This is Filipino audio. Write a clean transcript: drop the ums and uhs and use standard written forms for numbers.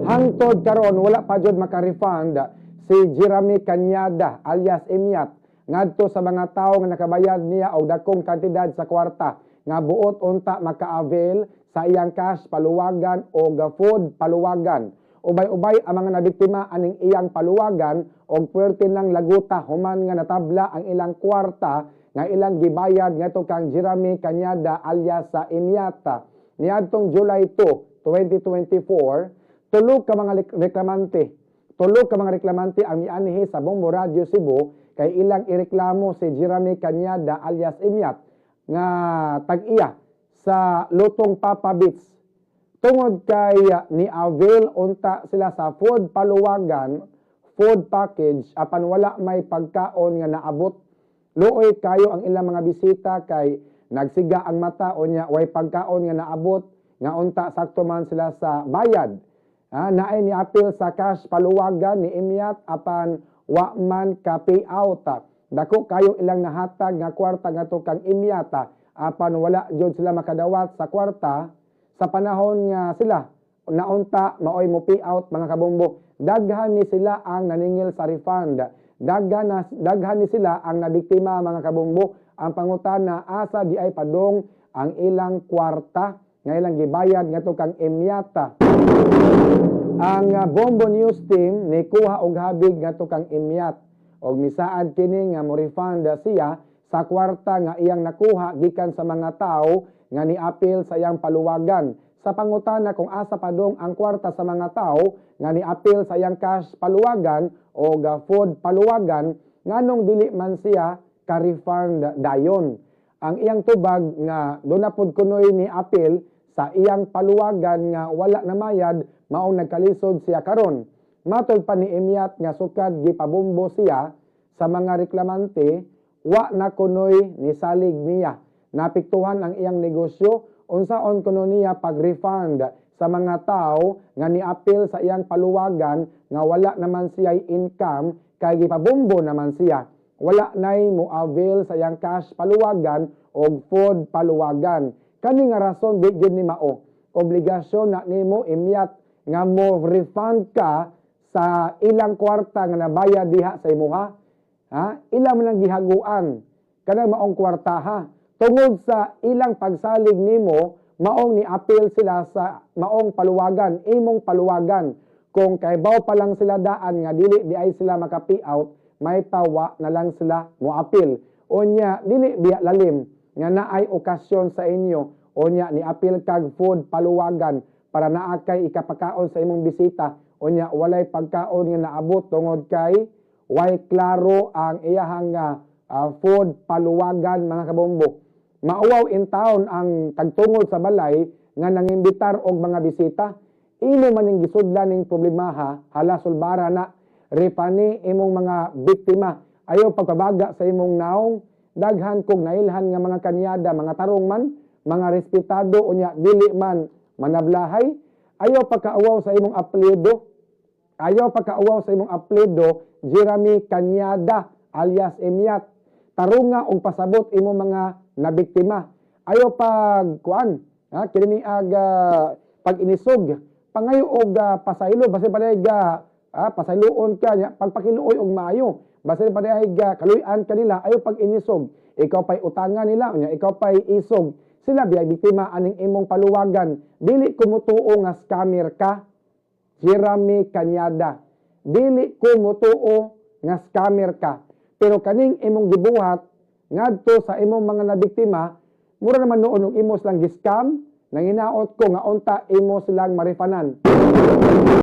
Hangtod karon wala pa jud maka-refund si Jeremy Cañada alias Emiat ngadto sa mga tawo nga nakabayad niya og dakong kantidad sa kwarta nga buot unta maka-avail sa iyang cash paluwagan o food paluwagan. Ubay-ubay ang mga nabiktima aning iyang paluwagan og puwerte ng laguta human nga natabla ang ilang kwarta nga ilang gibayad ngadto kang Jeremy Cañada alias sa Emiat. Niadtong July 2, 2024, tulo ka mga reklamante ang mianhi sa Bombo Radio Cebu kay ilang ireklamo si Jeremy Cañada alias Emiat nga tag-iya sa Lutong Papa Beach. Tungod kay ni avail unta sila sa food paluwagan, food package apan wala may pagkaon nga naabot. Luoy kayo ang ilang mga bisita kay nagsiga ang mata o nya way pagkaon nga naabot nga unta sakto man sila sa bayad. Naay ni apil sa cash paluwagan ni Emiat apan wa man ka payout. Dako kayo ilang nahatag nga kwarta ngadto kang Emiat apan wala jud sila makadawat sa kwarta sa panahon nga sila naunta maoy mo payout mga kabombo. Daghan ni sila ang naningil sa refund. Daghan ni sila ang nabiktima mga kabombo. Ang pangutana asa di ay padong ang ilang kwarta nga ilang gibayad ngadto kang Emiat. Ang Bombo News Team ni kuha og habig ngadto kang Emiat og misaad kini nga mo refund siya sa kwarta nga iyang nakuha gikan sa mga tawo nga niapil sa iyang paluwagan. Sa pangutana kung asa padong ang kwarta sa mga tawo nga niapil sa iyang cash paluwagan o food paluwagan nganong dili man siya ka-refund dayon. Ang iyang tubag nga doon na pod kunoy ni apil sa iyang paluwagan nga wala namayad maong nagkalisod siya karon. Matod pa ni Emiat nga sukad gipabombo siya sa mga reklamante, wa na kunoy ni salig niya. Napiktuhan ang iyang negosyo, unsaon kuno niya pag-refund sa mga tao nga niapil sa iyang paluwagan nga wala naman siya income kay gipabombo naman siya. Wala nay mo avail sa iyang cash paluwagan o food paluwagan. Kani nga rason di gyud ni mao. Obligasyon na nimo Emiat nga mo refund ka sa ilang kwarta nga nabayad diha sa imuha. Ilang man lang gihaguan kanang maong kwarta ha. Tungod sa ilang pagsalig nimo maong ni-appeal sila sa maong paluwagan, imong paluwagan. Kung kaybaw pa lang sila daan nga dili di ay sila maka-payout, may pawa na lang sila mo-appeal. Unya dili biya lalim nga naay okasyon sa inyo. Unya ni-appeal kag food paluwagan para naakay ikapakaon sa imong bisita. Unya walay pagkaon nga naabot tungod kay way klaro ang iyahang food paluwagan mga kabombo. Mauwaw in town ang tagtungod sa balay nga nangimbitar og mga bisita. Imo man ning gisudlan ning problemaha, hala sulbara na repani imong mga biktima. Ayaw pagpabaga sa imong naong, daghan kog nailhan nga mga kanyada, mga tarong man, mga respetado unya dili man manablahay. Ayaw pagkaawaw sa imong apelyido. Ayaw pagkaawaw sa imong apelyido, Jeremy Cañada alias Emiat. Tarunga og pasabot imo mga nabiktima. Ayaw pagkuan, kini pag inisog, pangayo og pasaylo basi paday pasayloon ka nya pagpakiluoy og maayo. Basi paday kaluy-an kanila ayaw pag inisog. Ikaw pay utangan nila nya ikaw pay isog. Sila biya biktima aning imong paluwagan. Dili ko mutuo nga scammer ka, Jeremy Cañada. Dili ko mutuo nga scammer ka. Pero kaning imong gibuhat ngadto sa imong mga nabiktima, mura naman noon og imo silang gi-scam, nanginaot ko nga unta imo silang marifanan.